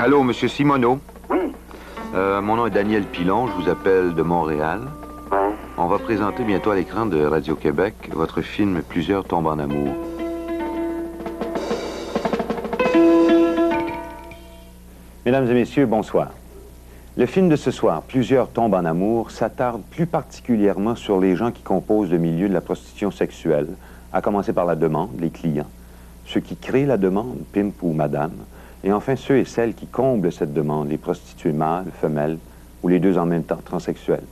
Allô, Monsieur Simoneau? Oui. Mon nom est Daniel Pilon, je vous appelle de Montréal. Oui. On va présenter bientôt à l'écran de Radio-Québec votre film « Plusieurs tombent en amour ». Mesdames et messieurs, bonsoir. Le film de ce soir, Plusieurs tombent en amour, s'attarde plus particulièrement sur les gens qui composent le milieu de la prostitution sexuelle, à commencer par la demande, les clients, ceux qui créent la demande, pimp ou madame, et enfin ceux et celles qui comblent cette demande, les prostituées mâles, femelles, ou les deux en même temps, transsexuels.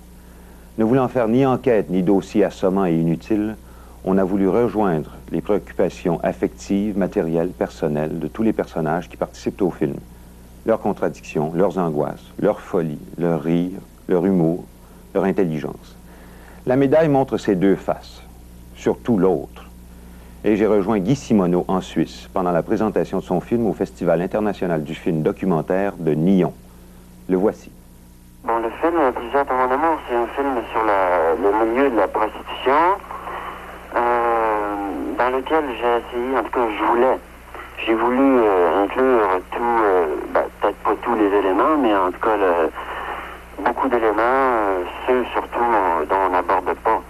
Ne voulant faire ni enquête ni dossier assommant et inutile, on a voulu rejoindre les préoccupations affectives, matérielles, personnelles de tous les personnages qui participent au film. Leurs contradictions, leurs angoisses, leur folie, leur rire, leur humour, leur intelligence. La médaille montre ses deux faces, surtout l'autre. Et j'ai rejoint Guy Simoneau en Suisse pendant la présentation de son film au Festival international du film documentaire de Nyon. Le voici. Bon, le film Plusieurs tombent en amour, c'est un film sur le milieu de la prostitution, dans lequel j'ai essayé, en tout cas j'ai voulu inclure peut-être pas tous les éléments, mais en tout cas beaucoup d'éléments, ceux surtout dont on n'aborde pas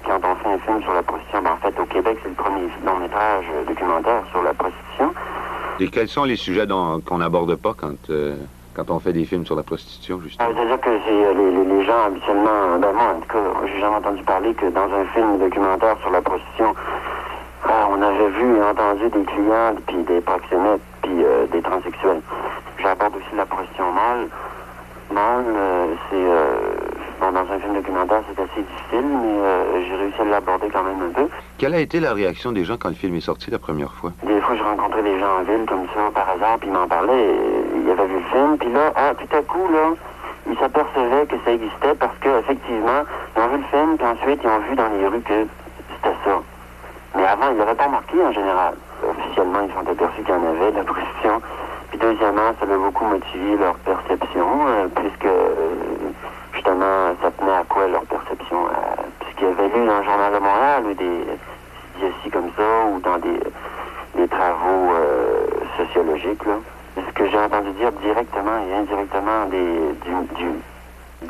quand on fait un film sur la prostitution. En fait, au Québec, c'est le premier long-métrage documentaire sur la prostitution. Et quels sont les sujets qu'on n'aborde pas quand on fait des films sur la prostitution, justement? C'est-à-dire que les gens, habituellement, moi, en tout cas, j'ai jamais entendu parler que dans un film documentaire sur la prostitution, on avait vu et entendu des clients, puis des proxénètes, puis des transsexuels. J'aborde aussi la prostitution mâle. Bon, dans un film documentaire, c'est assez difficile, mais j'ai réussi à l'aborder quand même un peu. Quelle a été la réaction des gens quand le film est sorti la première fois? Des fois, je rencontrais des gens en ville comme ça, par hasard, puis ils m'en parlaient, ils avaient vu le film, puis là, tout à coup, là, ils s'apercevaient que ça existait parce qu'effectivement, ils ont vu le film, puis ensuite, ils ont vu dans les rues que c'était ça. Mais avant, ils l'avaient pas remarqué en général. Officiellement, ils sont aperçus qu'il y en avait de la prostitution. Puis deuxièmement, ça a beaucoup motivé leur perception, puisque justement, ça tenait à quoi leur perception? Puisqu'ils avaient lu dans le Journal de Montréal ou des essais comme ça, ou dans des travaux sociologiques, là. Ce que j'ai entendu dire directement et indirectement du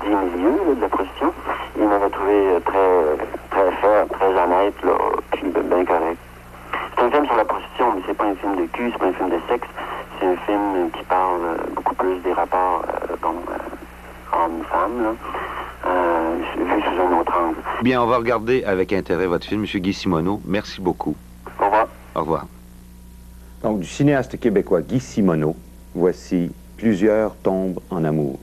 milieu là, de la prostitution, ils m'avaient trouvé très fort, très honnête, là, puis bien correct. C'est un film sur la prostitution, mais c'est pas un film de cul, c'est pas un film de sexe, c'est un film qui parle beaucoup plus des rapports hommes-femmes, vu sous un autre angle. Bien, on va regarder avec intérêt votre film, M. Guy Simoneau. Merci beaucoup. Au revoir. Au revoir. Donc, du cinéaste québécois Guy Simoneau, voici Plusieurs tombent en amour.